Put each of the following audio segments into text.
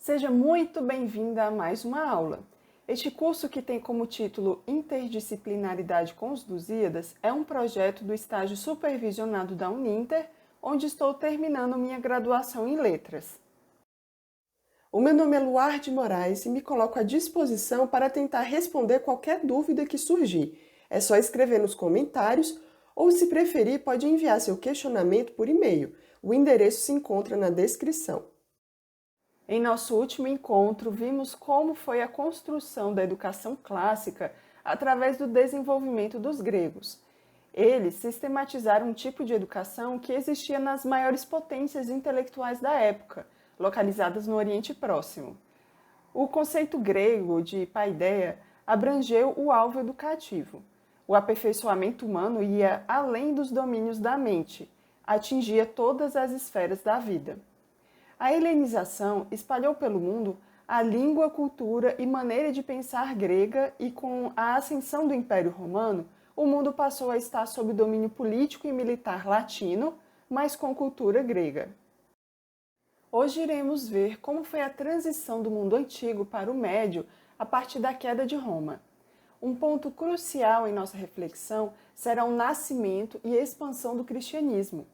Seja muito bem-vinda a mais uma aula. Este curso, que tem como título Interdisciplinaridade com os Lusíadas, é um projeto do estágio supervisionado da Uninter, onde estou terminando minha graduação em Letras. O meu nome é Luar de Moraes e me coloco à disposição para tentar responder qualquer dúvida que surgir. É só escrever nos comentários ou, se preferir, pode enviar seu questionamento por e-mail. O endereço se encontra na descrição. Em nosso último encontro, vimos como foi a construção da educação clássica através do desenvolvimento dos gregos. Eles sistematizaram um tipo de educação que existia nas maiores potências intelectuais da época, localizadas no Oriente Próximo. O conceito grego de paideia abrangeu o alvo educativo. O aperfeiçoamento humano ia além dos domínios da mente, atingia todas as esferas da vida. A helenização espalhou pelo mundo a língua, cultura e maneira de pensar grega, e com a ascensão do Império Romano, o mundo passou a estar sob domínio político e militar latino, mas com cultura grega. Hoje iremos ver como foi a transição do mundo antigo para o médio a partir da queda de Roma. Um ponto crucial em nossa reflexão será o nascimento e expansão do cristianismo.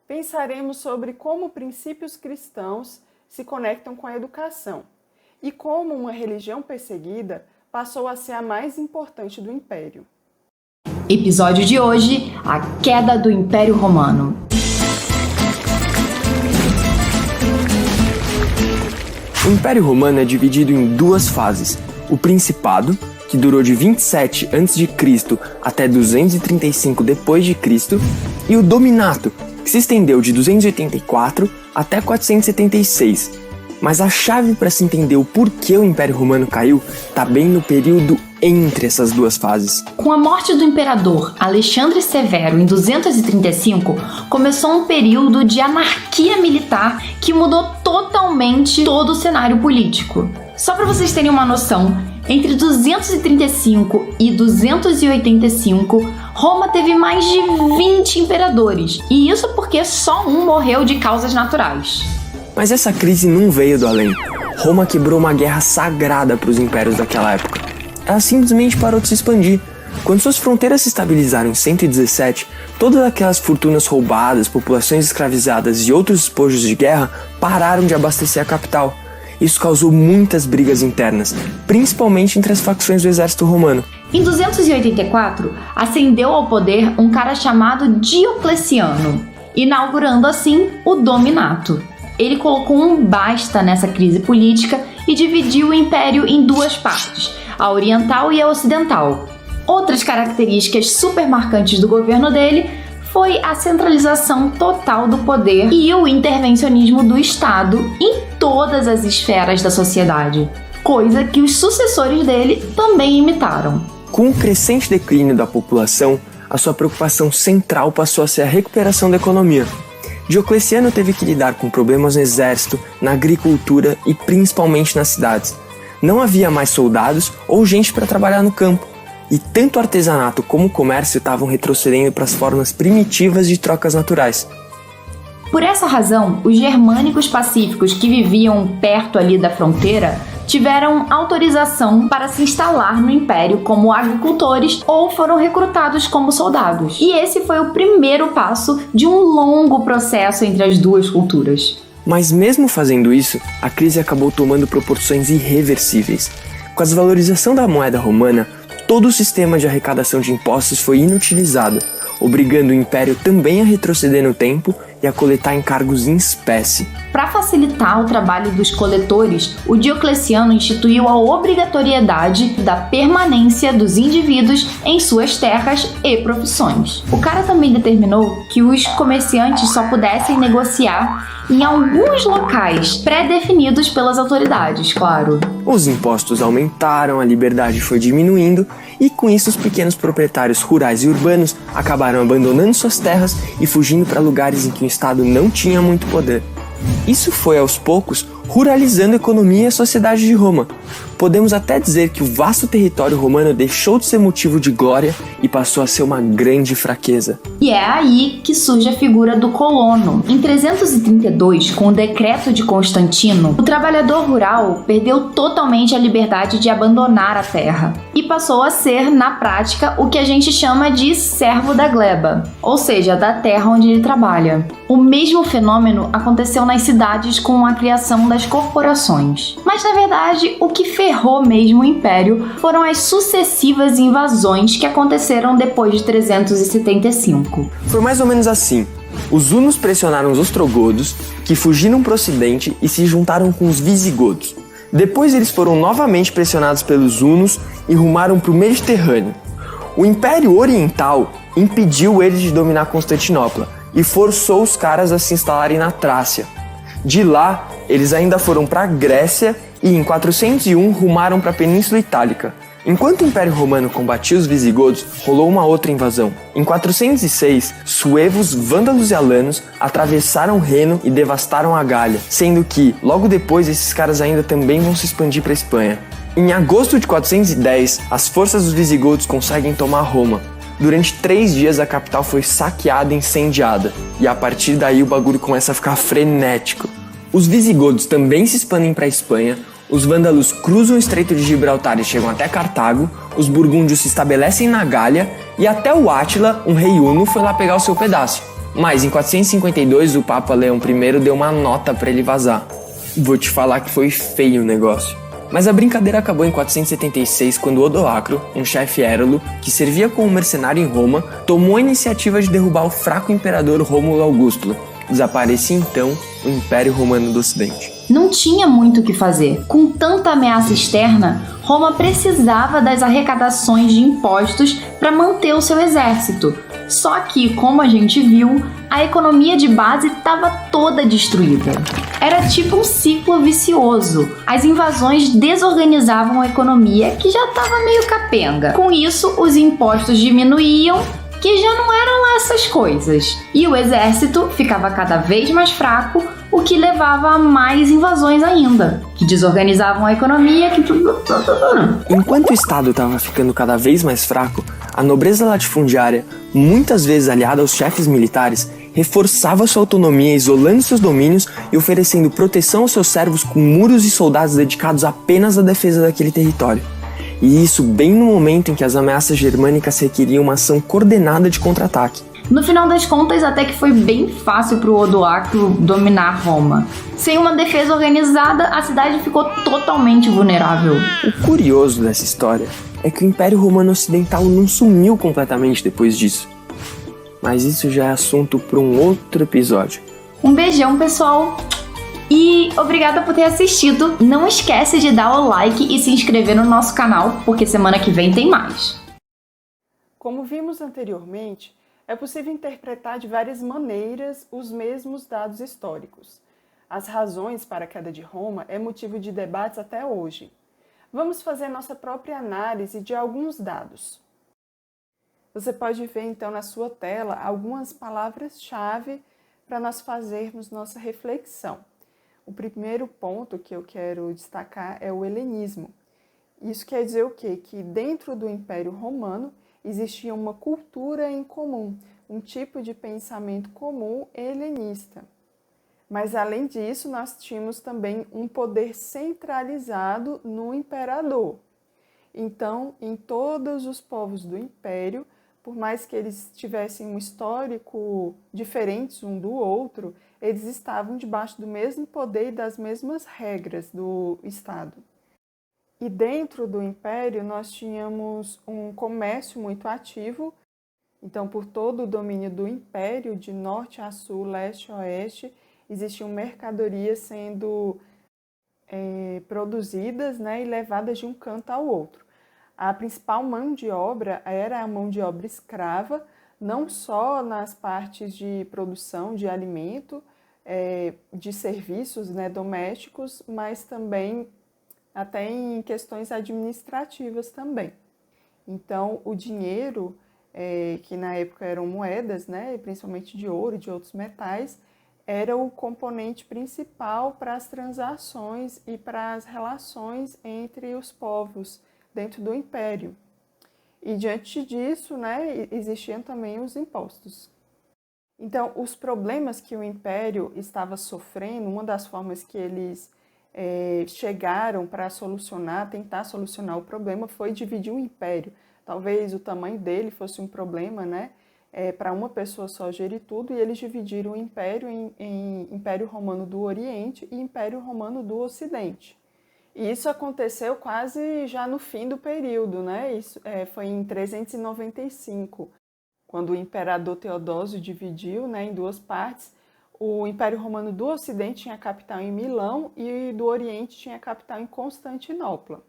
Pensaremos sobre como princípios cristãos se conectam com a educação e como uma religião perseguida passou a ser a mais importante do Império. Episódio de hoje: a queda do Império Romano. O Império Romano é dividido em duas fases: o Principado, que durou de 27 a.C. até 235 d.C., e o Dominato, que se estendeu de 284 até 476. Mas a chave para se entender o porquê o Império Romano caiu está bem no período entre essas duas fases. Com a morte do imperador Alexandre Severo em 235, começou um período de anarquia militar que mudou totalmente todo o cenário político. Só para vocês terem uma noção, entre 235 e 285, Roma teve mais de 20 imperadores, e isso porque só um morreu de causas naturais. Mas essa crise não veio do além. Roma quebrou uma guerra sagrada para os impérios daquela época. Ela simplesmente parou de se expandir. Quando suas fronteiras se estabilizaram em 117, todas aquelas fortunas roubadas, populações escravizadas e outros despojos de guerra pararam de abastecer a capital. Isso causou muitas brigas internas, principalmente entre as facções do exército romano. Em 284, ascendeu ao poder um cara chamado Diocleciano, inaugurando assim o Dominato. Ele colocou um basta nessa crise política e dividiu o império em duas partes, a oriental e a ocidental. Outras características super marcantes do governo dele foi a centralização total do poder e o intervencionismo do Estado em todas as esferas da sociedade, coisa que os sucessores dele também imitaram. Com o crescente declínio da população, a sua preocupação central passou a ser a recuperação da economia. Diocleciano teve que lidar com problemas no exército, na agricultura e principalmente nas cidades. Não havia mais soldados ou gente para trabalhar no campo, e tanto o artesanato como o comércio estavam retrocedendo para as formas primitivas de trocas naturais. Por essa razão, os germânicos pacíficos que viviam perto ali da fronteira tiveram autorização para se instalar no Império como agricultores ou foram recrutados como soldados. E esse foi o primeiro passo de um longo processo entre as duas culturas. Mas mesmo fazendo isso, a crise acabou tomando proporções irreversíveis. Com a desvalorização da moeda romana, todo o sistema de arrecadação de impostos foi inutilizado, obrigando o Império também a retroceder no tempo e a coletar encargos em espécie. Para facilitar o trabalho dos coletores, o Diocleciano instituiu a obrigatoriedade da permanência dos indivíduos em suas terras e profissões. O cara também determinou que os comerciantes só pudessem negociar em alguns locais pré-definidos pelas autoridades, claro. Os impostos aumentaram, a liberdade foi diminuindo e com isso os pequenos proprietários rurais e urbanos acabaram abandonando suas terras e fugindo para lugares em que o Estado não tinha muito poder. Isso foi aos poucos ruralizando a economia e a sociedade de Roma. Podemos até dizer que o vasto território romano deixou de ser motivo de glória e passou a ser uma grande fraqueza. E é aí que surge a figura do colono. Em 332, com o decreto de Constantino, o trabalhador rural perdeu totalmente a liberdade de abandonar a terra e passou a ser, na prática, o que a gente chama de servo da gleba, ou seja, da terra onde ele trabalha. O mesmo fenômeno aconteceu nas cidades com a criação das corporações. Mas, na verdade, o que ferrou mesmo o Império foram as sucessivas invasões que aconteceram depois de 375. Foi mais ou menos assim. Os hunos pressionaram os ostrogodos, que fugiram para o ocidente e se juntaram com os visigodos. Depois eles foram novamente pressionados pelos hunos e rumaram para o Mediterrâneo. O Império Oriental impediu eles de dominar Constantinopla e forçou os caras a se instalarem na Trácia. De lá, eles ainda foram para a Grécia e em 401 rumaram para a Península Itálica. Enquanto o Império Romano combatia os visigodos, rolou uma outra invasão. Em 406, suevos, vândalos e alanos atravessaram o Reno e devastaram a Gália, sendo que, logo depois, esses caras ainda também vão se expandir para a Espanha. Em agosto de 410, as forças dos visigodos conseguem tomar Roma. Durante 3 dias a capital foi saqueada e incendiada, e a partir daí o bagulho começa a ficar frenético. Os visigodos também se expandem para a Espanha, os vândalos cruzam o Estreito de Gibraltar e chegam até Cartago, os burgúndios se estabelecem na Gália e até o Átila, um rei huno, foi lá pegar o seu pedaço. Mas em 452 o Papa Leão I deu uma nota para ele vazar. Vou te falar que foi feio o negócio. Mas a brincadeira acabou em 476 quando Odoacro, um chefe érulo, que servia como mercenário em Roma, tomou a iniciativa de derrubar o fraco imperador Rômulo Augusto. Desaparecia então o Império Romano do Ocidente. Não tinha muito o que fazer. Com tanta ameaça externa, Roma precisava das arrecadações de impostos para manter o seu exército. Só que, como a gente viu, a economia de base estava toda destruída. Era tipo um ciclo vicioso. As invasões desorganizavam a economia, que já estava meio capenga. Com isso, os impostos diminuíam, que já não eram lá essas coisas. E o exército ficava cada vez mais fraco, o que levava a mais invasões ainda, que desorganizavam a economia. Enquanto o Estado estava ficando cada vez mais fraco, a nobreza latifundiária, muitas vezes aliada aos chefes militares, reforçava sua autonomia isolando seus domínios e oferecendo proteção aos seus servos com muros e soldados dedicados apenas à defesa daquele território. E isso bem no momento em que as ameaças germânicas requeriam uma ação coordenada de contra-ataque. No final das contas, até que foi bem fácil para o Odoacro dominar Roma. Sem uma defesa organizada, a cidade ficou totalmente vulnerável. O curioso dessa história é que o Império Romano Ocidental não sumiu completamente depois disso. Mas isso já é assunto para um outro episódio. Um beijão, pessoal! E obrigada por ter assistido. Não esquece de dar o like e se inscrever no nosso canal, porque semana que vem tem mais. Como vimos anteriormente, é possível interpretar de várias maneiras os mesmos dados históricos. As razões para a queda de Roma é motivo de debates até hoje. Vamos fazer nossa própria análise de alguns dados. Você pode ver então na sua tela algumas palavras-chave para nós fazermos nossa reflexão. O primeiro ponto que eu quero destacar é o helenismo. Isso quer dizer o quê? Que dentro do Império Romano existia uma cultura em comum, um tipo de pensamento comum helenista. Mas além disso, nós tínhamos também um poder centralizado no imperador. Então, em todos os povos do Império, por mais que eles tivessem um histórico diferente um do outro, eles estavam debaixo do mesmo poder e das mesmas regras do Estado. E dentro do Império nós tínhamos um comércio muito ativo. Então, por todo o domínio do Império, de norte a sul, leste a oeste, existiam mercadorias sendo produzidas, né, e levadas de um canto ao outro. A principal mão de obra era a mão de obra escrava, não só nas partes de produção de alimento, de serviços, né, domésticos, mas também até em questões administrativas também. Então, o dinheiro, que na época eram moedas, né, principalmente de ouro e de outros metais, era o componente principal para as transações e para as relações entre os povos dentro do império. E diante disso, né, existiam também os impostos. Então, os problemas que o império estava sofrendo, uma das formas que eles chegaram para tentar solucionar o problema, foi dividir o império. Talvez o tamanho dele fosse um problema, né? Para uma pessoa só gerir tudo, e eles dividiram o império em Império Romano do Oriente e Império Romano do Ocidente. E isso aconteceu quase já no fim do período, né? Isso foi em 395, quando o imperador Teodósio dividiu, né, em duas partes. O Império Romano do Ocidente tinha capital em Milão e do Oriente tinha capital em Constantinopla.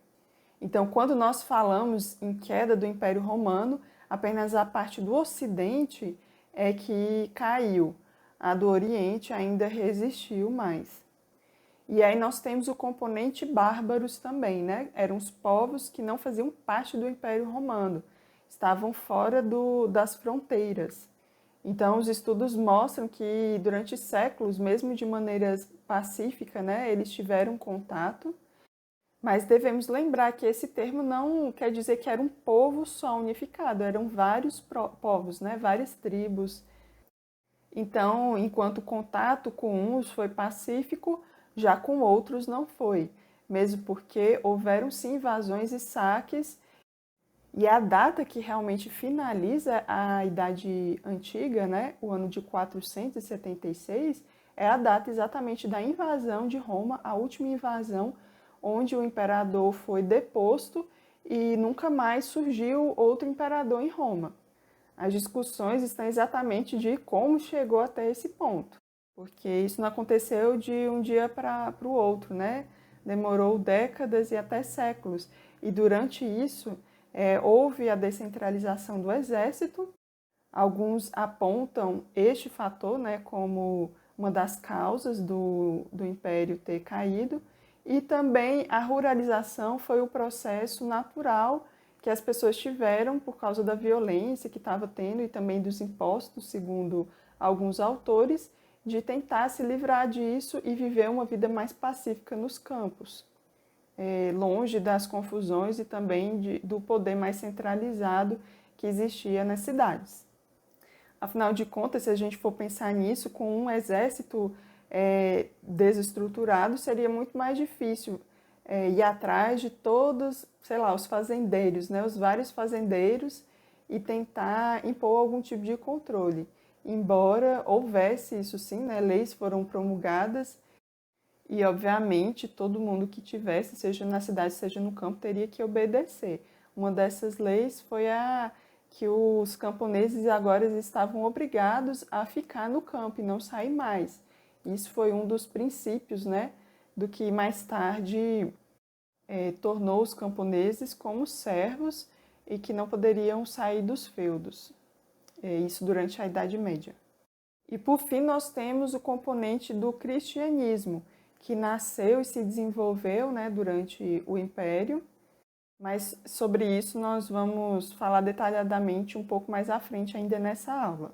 Então, quando nós falamos em queda do Império Romano, apenas a parte do Ocidente é que caiu. A do Oriente ainda resistiu mais. E aí nós temos o componente bárbaros também, né? Eram os povos que não faziam parte do Império Romano, estavam fora das fronteiras. Então, os estudos mostram que durante séculos, mesmo de maneira pacífica, né, eles tiveram contato. Mas devemos lembrar que esse termo não quer dizer que era um povo só unificado, eram vários povos, né? Várias tribos. Então, enquanto o contato com uns foi pacífico, já com outros não foi, mesmo porque houveram sim invasões e saques, e a data que realmente finaliza a Idade Antiga, né? O ano de 476, é a data exatamente da invasão de Roma, a última invasão, onde o imperador foi deposto e nunca mais surgiu outro imperador em Roma. As discussões estão exatamente de como chegou até esse ponto, porque isso não aconteceu de um dia para o outro, né? Demorou décadas e até séculos. E durante isso, houve a descentralização do exército. Alguns apontam este fator, né, como uma das causas do império ter caído. E também a ruralização foi o processo natural que as pessoas tiveram por causa da violência que estava tendo e também dos impostos, segundo alguns autores, de tentar se livrar disso e viver uma vida mais pacífica nos campos, longe das confusões e também do poder mais centralizado que existia nas cidades. Afinal de contas, se a gente for pensar nisso, com um exército desestruturado, seria muito mais difícil ir atrás de todos, sei lá, os fazendeiros, né, os vários fazendeiros, e tentar impor algum tipo de controle. Embora houvesse isso sim, né, leis foram promulgadas e, obviamente, todo mundo que tivesse, seja na cidade, seja no campo, teria que obedecer. Uma dessas leis foi a que os camponeses agora estavam obrigados a ficar no campo e não sair mais. Isso foi um dos princípios, né, do que mais tarde tornou os camponeses como servos e que não poderiam sair dos feudos. Isso durante a Idade Média. E por fim nós temos o componente do cristianismo, que nasceu e se desenvolveu, né, durante o Império, mas sobre isso nós vamos falar detalhadamente um pouco mais à frente ainda nessa aula.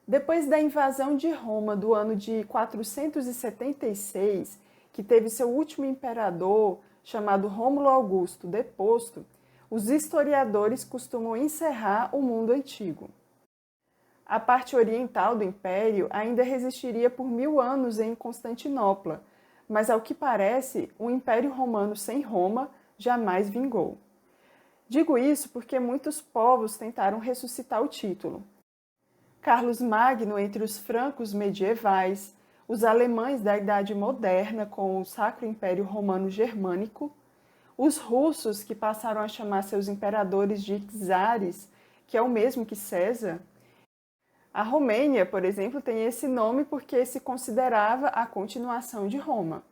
Depois da invasão de Roma do ano de 476, que teve seu último imperador, chamado Rômulo Augusto, deposto, os historiadores costumam encerrar o mundo antigo. A parte oriental do império ainda resistiria por 1000 anos em Constantinopla, mas ao que parece, o Império Romano sem Roma jamais vingou. Digo isso porque muitos povos tentaram ressuscitar o título. Carlos Magno entre os francos medievais, os alemães da Idade Moderna com o Sacro Império Romano Germânico, os russos que passaram a chamar seus imperadores de czares, que é o mesmo que César. A Romênia, por exemplo, tem esse nome porque se considerava a continuação de Roma.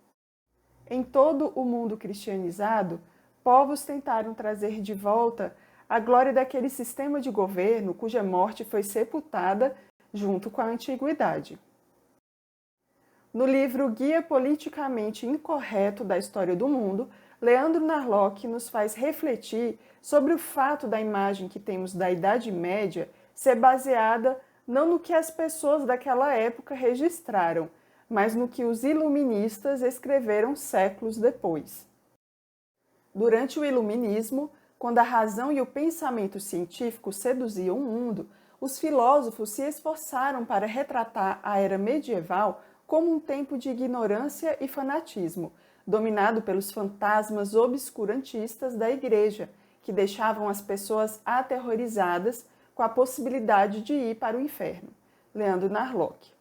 Em todo o mundo cristianizado, povos tentaram trazer de volta a glória daquele sistema de governo cuja morte foi sepultada junto com a antiguidade. No livro Guia Politicamente Incorreto da História do Mundo, Leandro Narlock nos faz refletir sobre o fato da imagem que temos da Idade Média ser baseada não no que as pessoas daquela época registraram, mas no que os iluministas escreveram séculos depois. Durante o Iluminismo, quando a razão e o pensamento científico seduziam o mundo, os filósofos se esforçaram para retratar a era medieval como um tempo de ignorância e fanatismo, dominado pelos fantasmas obscurantistas da Igreja, que deixavam as pessoas aterrorizadas com a possibilidade de ir para o inferno. Leandro Narlock.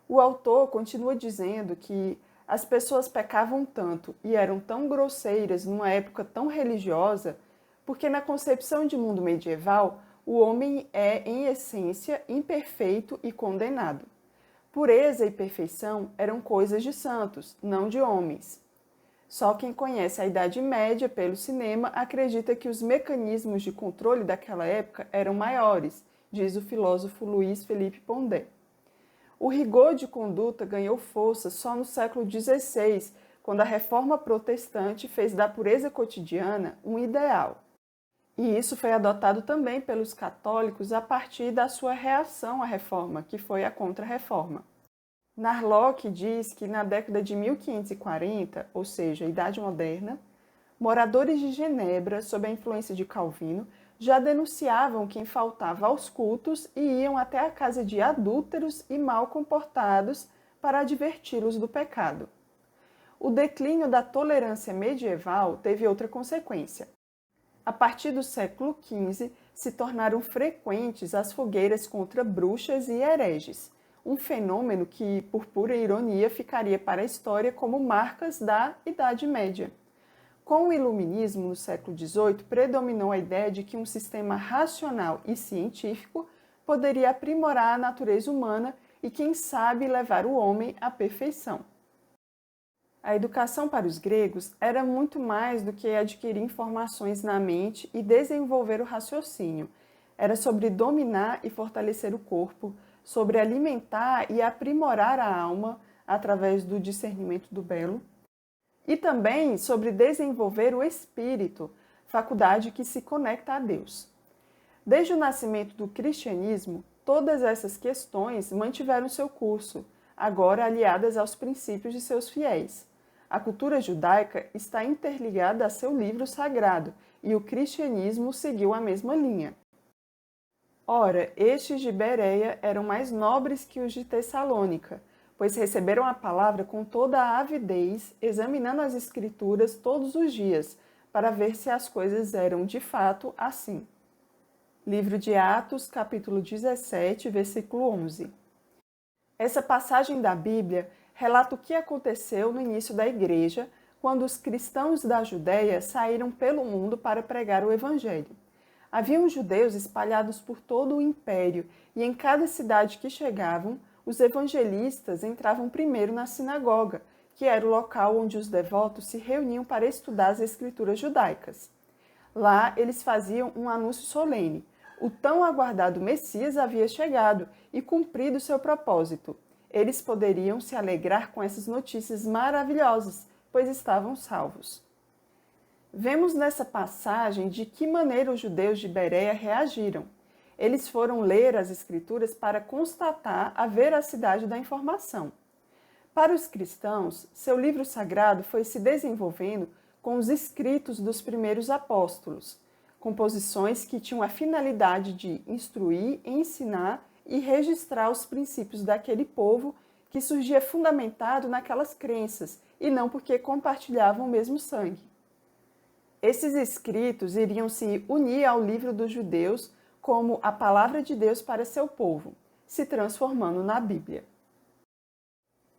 O autor continua dizendo que as pessoas pecavam tanto e eram tão grosseiras numa época tão religiosa, porque na concepção de mundo medieval, o homem é, em essência, imperfeito e condenado. Pureza e perfeição eram coisas de santos, não de homens. Só quem conhece a Idade Média pelo cinema acredita que os mecanismos de controle daquela época eram maiores, diz o filósofo Luiz Felipe Pondé. O rigor de conduta ganhou força só no século XVI, quando a Reforma Protestante fez da pureza cotidiana um ideal. E isso foi adotado também pelos católicos a partir da sua reação à Reforma, que foi a Contra-Reforma. Narlock diz que na década de 1540, ou seja, Idade Moderna, moradores de Genebra, sob a influência de Calvino, já denunciavam quem faltava aos cultos e iam até a casa de adúlteros e mal comportados para adverti-los do pecado. O declínio da tolerância medieval teve outra consequência. A partir do século XV, se tornaram frequentes as fogueiras contra bruxas e hereges, um fenômeno que, por pura ironia, ficaria para a história como marcas da Idade Média. Com o Iluminismo, no século XVIII, predominou a ideia de que um sistema racional e científico poderia aprimorar a natureza humana e, quem sabe, levar o homem à perfeição. A educação para os gregos era muito mais do que adquirir informações na mente e desenvolver o raciocínio. Era sobre dominar e fortalecer o corpo, sobre alimentar e aprimorar a alma através do discernimento do belo, e também sobre desenvolver o espírito, faculdade que se conecta a Deus. Desde o nascimento do cristianismo, todas essas questões mantiveram seu curso, agora aliadas aos princípios de seus fiéis. A cultura judaica está interligada a seu livro sagrado e o cristianismo seguiu a mesma linha. Ora, estes de Bereia eram mais nobres que os de Tessalônica, pois receberam a palavra com toda a avidez, examinando as Escrituras todos os dias, para ver se as coisas eram de fato assim. Livro de Atos, capítulo 17, versículo 11. Essa passagem da Bíblia relata o que aconteceu no início da Igreja, quando os cristãos da Judéia saíram pelo mundo para pregar o Evangelho. Haviam judeus espalhados por todo o império, e em cada cidade que chegavam, os evangelistas entravam primeiro na sinagoga, que era o local onde os devotos se reuniam para estudar as escrituras judaicas. Lá, eles faziam um anúncio solene. O tão aguardado Messias havia chegado e cumprido seu propósito. Eles poderiam se alegrar com essas notícias maravilhosas, pois estavam salvos. Vemos nessa passagem de que maneira os judeus de Bereia reagiram. Eles foram ler as Escrituras para constatar a veracidade da informação. Para os cristãos, seu livro sagrado foi se desenvolvendo com os escritos dos primeiros apóstolos, composições que tinham a finalidade de instruir, ensinar e registrar os princípios daquele povo que surgia fundamentado naquelas crenças e não porque compartilhavam o mesmo sangue. Esses escritos iriam se unir ao livro dos judeus como a palavra de Deus para seu povo, se transformando na Bíblia.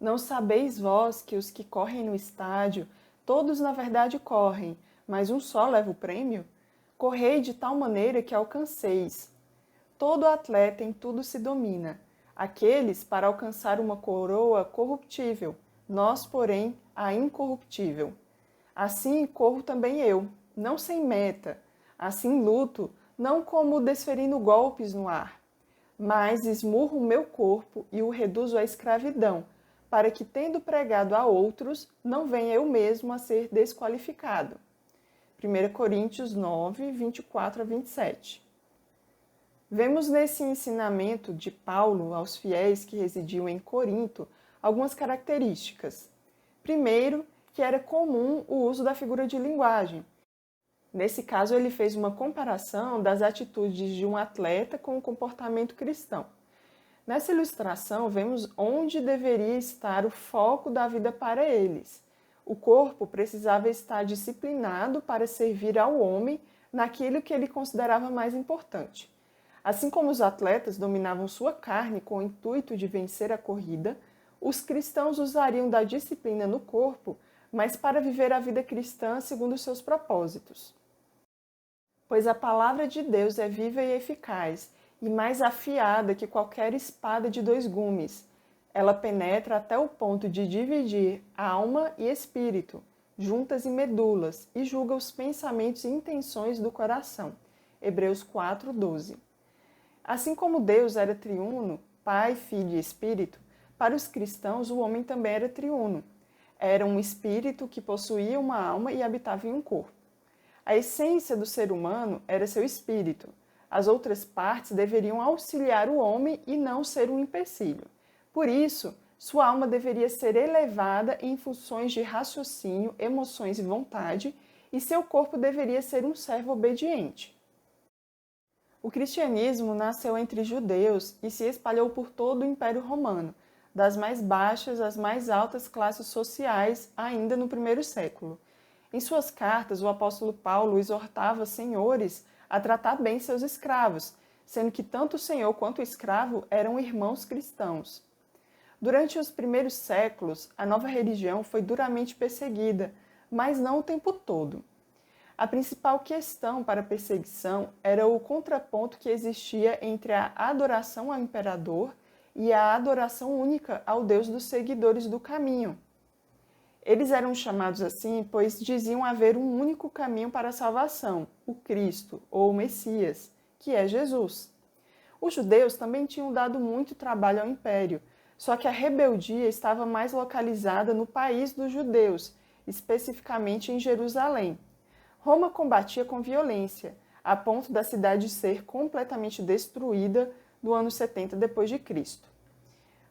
Não sabeis vós que os que correm no estádio, todos na verdade correm, mas um só leva o prêmio? Correi de tal maneira que alcanceis. Todo atleta em tudo se domina, aqueles para alcançar uma coroa corruptível, nós, porém, a incorruptível. Assim corro também eu, não sem meta, assim luto, não como desferindo golpes no ar, mas esmurro o meu corpo e o reduzo à escravidão, para que, tendo pregado a outros, não venha eu mesmo a ser desqualificado. 1 Coríntios 9, 24 a 27. Vemos nesse ensinamento de Paulo aos fiéis que residiam em Corinto algumas características. Primeiro, que era comum o uso da figura de linguagem. Nesse caso, ele fez uma comparação das atitudes de um atleta com o comportamento cristão. Nessa ilustração, vemos onde deveria estar o foco da vida para eles. O corpo precisava estar disciplinado para servir ao homem naquilo que ele considerava mais importante. Assim como os atletas dominavam sua carne com o intuito de vencer a corrida, os cristãos usariam da disciplina no corpo, mas para viver a vida cristã segundo seus propósitos. Pois a palavra de Deus é viva e eficaz, e mais afiada que qualquer espada de 2 gumes. Ela penetra até o ponto de dividir alma e espírito, juntas e medulas, e julga os pensamentos e intenções do coração. Hebreus 4:12. Assim como Deus era triuno, Pai, Filho e Espírito, para os cristãos o homem também era triuno. Era um espírito que possuía uma alma e habitava em um corpo. A essência do ser humano era seu espírito. As outras partes deveriam auxiliar o homem e não ser um empecilho. Por isso, sua alma deveria ser elevada em funções de raciocínio, emoções e vontade, e seu corpo deveria ser um servo obediente. O cristianismo nasceu entre judeus e se espalhou por todo o Império Romano, das mais baixas às mais altas classes sociais, ainda no primeiro século. Em suas cartas, o apóstolo Paulo exortava senhores a tratar bem seus escravos, sendo que tanto o senhor quanto o escravo eram irmãos cristãos. Durante os primeiros séculos, a nova religião foi duramente perseguida, mas não o tempo todo. A principal questão para a perseguição era o contraponto que existia entre a adoração ao imperador e a adoração única ao Deus dos seguidores do caminho. Eles eram chamados assim pois diziam haver um único caminho para a salvação, o Cristo, ou o Messias, que é Jesus. Os judeus também tinham dado muito trabalho ao império, só que a rebeldia estava mais localizada no país dos judeus, especificamente em Jerusalém. Roma combatia com violência, a ponto da cidade ser completamente destruída no ano 70 d.C.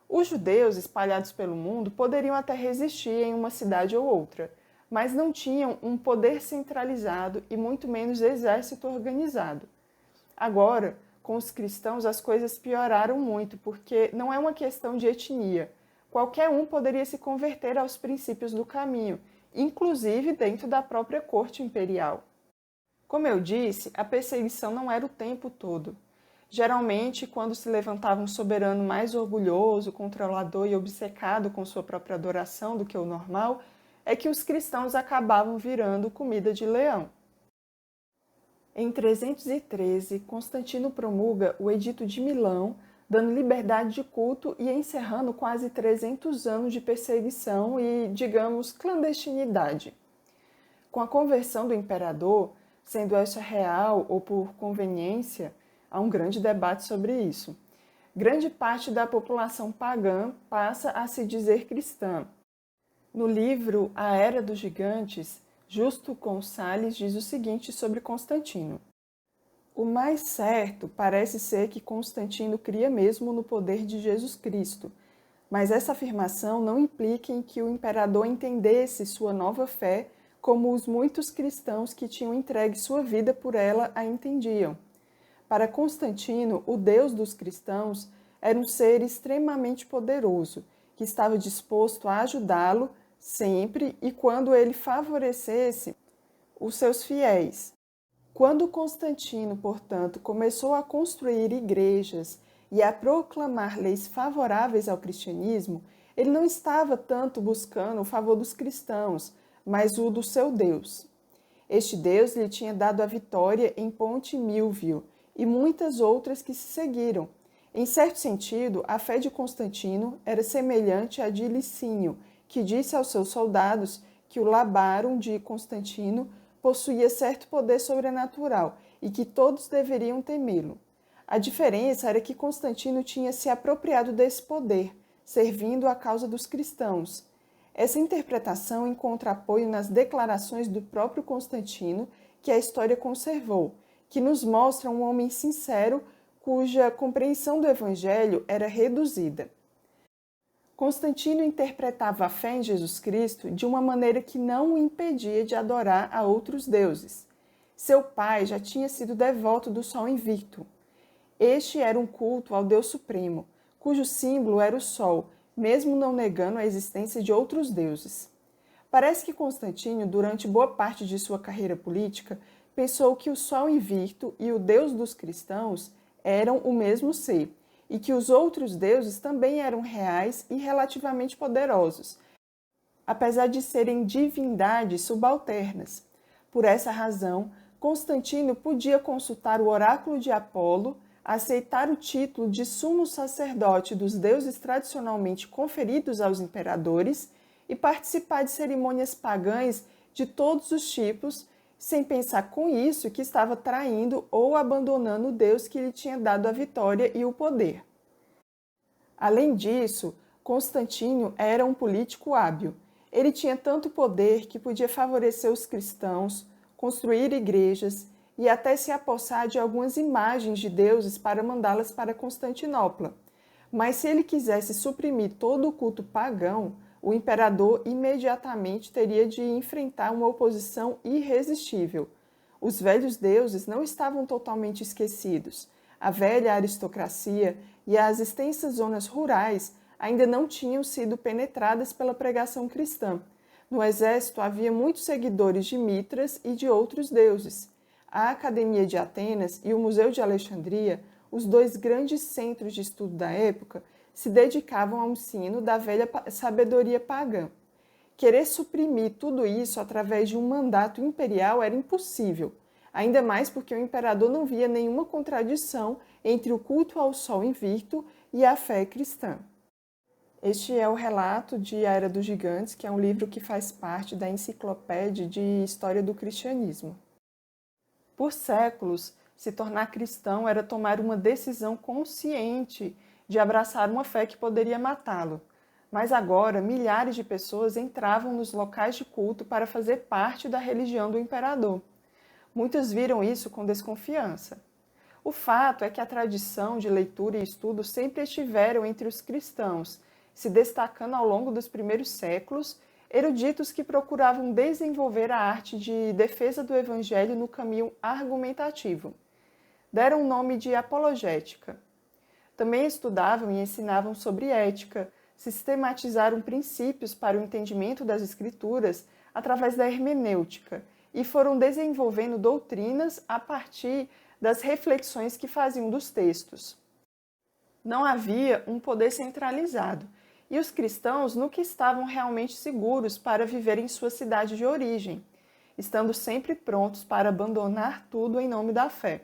Os judeus espalhados pelo mundo poderiam até resistir em uma cidade ou outra, mas não tinham um poder centralizado e muito menos exército organizado. Agora, com os cristãos, as coisas pioraram muito, porque não é uma questão de etnia. Qualquer um poderia se converter aos princípios do caminho, inclusive dentro da própria corte imperial. Como eu disse, a perseguição não era o tempo todo. Geralmente, quando se levantava um soberano mais orgulhoso, controlador e obcecado com sua própria adoração do que o normal, é que os cristãos acabavam virando comida de leão. Em 313, Constantino promulga o Edito de Milão, dando liberdade de culto e encerrando quase 300 anos de perseguição e, digamos, clandestinidade. Com a conversão do imperador, sendo esta real ou por conveniência, há um grande debate sobre isso. Grande parte da população pagã passa a se dizer cristã. No livro A Era dos Gigantes, Justo Gonçalves diz o seguinte sobre Constantino. O mais certo parece ser que Constantino cria mesmo no poder de Jesus Cristo, mas essa afirmação não implica em que o imperador entendesse sua nova fé como os muitos cristãos que tinham entregue sua vida por ela a entendiam. Para Constantino, o Deus dos cristãos era um ser extremamente poderoso, que estava disposto a ajudá-lo sempre e quando ele favorecesse os seus fiéis. Quando Constantino, portanto, começou a construir igrejas e a proclamar leis favoráveis ao cristianismo, ele não estava tanto buscando o favor dos cristãos, mas o do seu Deus. Este Deus lhe tinha dado a vitória em Ponte Milvio e muitas outras que se seguiram. Em certo sentido, a fé de Constantino era semelhante à de Licínio, que disse aos seus soldados que o Labarum de Constantino possuía certo poder sobrenatural e que todos deveriam temê-lo. A diferença era que Constantino tinha se apropriado desse poder, servindo à causa dos cristãos. Essa interpretação encontra apoio nas declarações do próprio Constantino, que a história conservou, que nos mostra um homem sincero cuja compreensão do Evangelho era reduzida. Constantino interpretava a fé em Jesus Cristo de uma maneira que não o impedia de adorar a outros deuses. Seu pai já tinha sido devoto do Sol Invicto. Este era um culto ao Deus Supremo, cujo símbolo era o Sol, mesmo não negando a existência de outros deuses. Parece que Constantino, durante boa parte de sua carreira política, pensou que o Sol Invicto e o Deus dos cristãos eram o mesmo ser, e que os outros deuses também eram reais e relativamente poderosos, apesar de serem divindades subalternas. Por essa razão, Constantino podia consultar o oráculo de Apolo, aceitar o título de sumo sacerdote dos deuses tradicionalmente conferidos aos imperadores e participar de cerimônias pagãs de todos os tipos, sem pensar com isso que estava traindo ou abandonando o Deus que lhe tinha dado a vitória e o poder. Além disso, Constantino era um político hábil. Ele tinha tanto poder que podia favorecer os cristãos, construir igrejas e até se apossar de algumas imagens de deuses para mandá-las para Constantinopla. Mas se ele quisesse suprimir todo o culto pagão, o imperador imediatamente teria de enfrentar uma oposição irresistível. Os velhos deuses não estavam totalmente esquecidos. A velha aristocracia e as extensas zonas rurais ainda não tinham sido penetradas pela pregação cristã. No exército havia muitos seguidores de Mitras e de outros deuses. A Academia de Atenas e o Museu de Alexandria, os dois grandes centros de estudo da época, se dedicavam ao ensino da velha sabedoria pagã. Querer suprimir tudo isso através de um mandato imperial era impossível, ainda mais porque o imperador não via nenhuma contradição entre o culto ao Sol Invicto e a fé cristã. Este é o relato de A Era dos Gigantes, que é um livro que faz parte da Enciclopédia de História do Cristianismo. Por séculos, se tornar cristão era tomar uma decisão consciente de abraçar uma fé que poderia matá-lo. Mas agora, milhares de pessoas entravam nos locais de culto para fazer parte da religião do imperador. Muitos viram isso com desconfiança. O fato é que a tradição de leitura e estudo sempre estiveram entre os cristãos, se destacando ao longo dos primeiros séculos, eruditos que procuravam desenvolver a arte de defesa do evangelho no caminho argumentativo. Deram o nome de apologética. Também estudavam e ensinavam sobre ética, sistematizaram princípios para o entendimento das escrituras através da hermenêutica e foram desenvolvendo doutrinas a partir das reflexões que faziam dos textos. Não havia um poder centralizado e os cristãos nunca estavam realmente seguros para viver em sua cidade de origem, estando sempre prontos para abandonar tudo em nome da fé.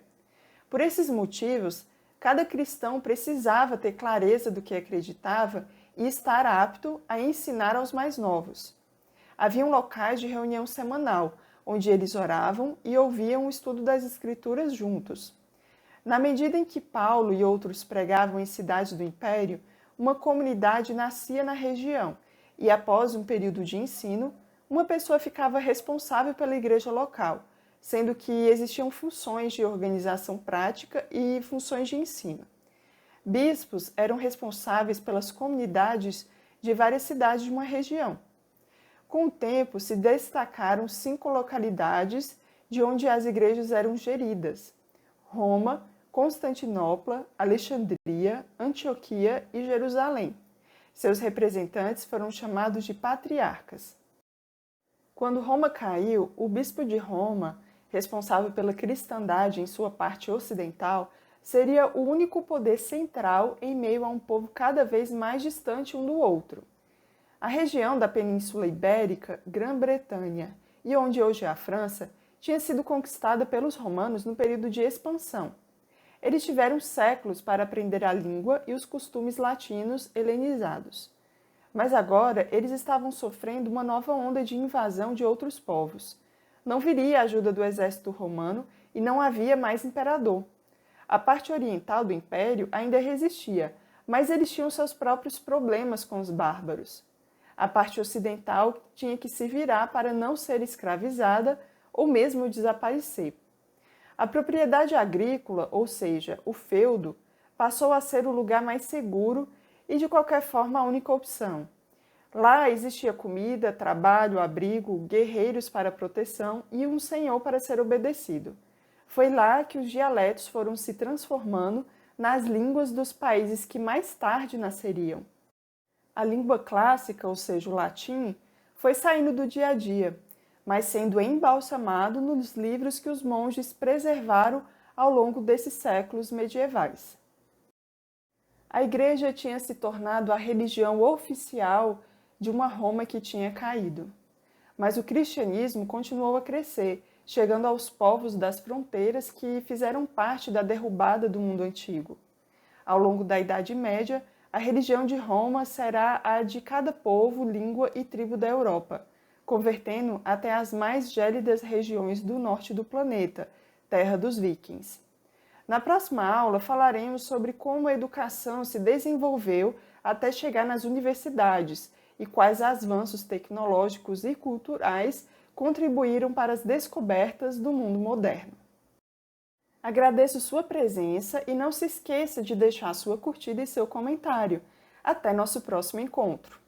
Por esses motivos, cada cristão precisava ter clareza do que acreditava e estar apto a ensinar aos mais novos. Haviam locais de reunião semanal, onde eles oravam e ouviam o estudo das Escrituras juntos. Na medida em que Paulo e outros pregavam em cidades do Império, uma comunidade nascia na região e, após um período de ensino, uma pessoa ficava responsável pela igreja local, sendo que existiam funções de organização prática e funções de ensino. Bispos eram responsáveis pelas comunidades de várias cidades de uma região. Com o tempo, se destacaram 5 localidades de onde as igrejas eram geridas: Roma, Constantinopla, Alexandria, Antioquia e Jerusalém. Seus representantes foram chamados de patriarcas. Quando Roma caiu, o bispo de Roma, responsável pela cristandade em sua parte ocidental, seria o único poder central em meio a um povo cada vez mais distante um do outro. A região da Península Ibérica, Grã-Bretanha, e onde hoje é a França, tinha sido conquistada pelos romanos no período de expansão. Eles tiveram séculos para aprender a língua e os costumes latinos helenizados. Mas agora eles estavam sofrendo uma nova onda de invasão de outros povos. Não viria a ajuda do exército romano e não havia mais imperador. A parte oriental do império ainda resistia, mas eles tinham seus próprios problemas com os bárbaros. A parte ocidental tinha que se virar para não ser escravizada ou mesmo desaparecer. A propriedade agrícola, ou seja, o feudo, passou a ser o lugar mais seguro e, de qualquer forma, a única opção. Lá existia comida, trabalho, abrigo, guerreiros para proteção e um senhor para ser obedecido. Foi lá que os dialetos foram se transformando nas línguas dos países que mais tarde nasceriam. A língua clássica, ou seja, o latim, foi saindo do dia a dia, mas sendo embalsamado nos livros que os monges preservaram ao longo desses séculos medievais. A Igreja tinha se tornado a religião oficial de uma Roma que tinha caído. Mas o cristianismo continuou a crescer, chegando aos povos das fronteiras que fizeram parte da derrubada do mundo antigo. Ao longo da Idade Média, a religião de Roma será a de cada povo, língua e tribo da Europa, convertendo até as mais gélidas regiões do norte do planeta, terra dos vikings. Na próxima aula, falaremos sobre como a educação se desenvolveu até chegar nas universidades e quais avanços tecnológicos e culturais contribuíram para as descobertas do mundo moderno. Agradeço sua presença e não se esqueça de deixar sua curtida e seu comentário. Até nosso próximo encontro!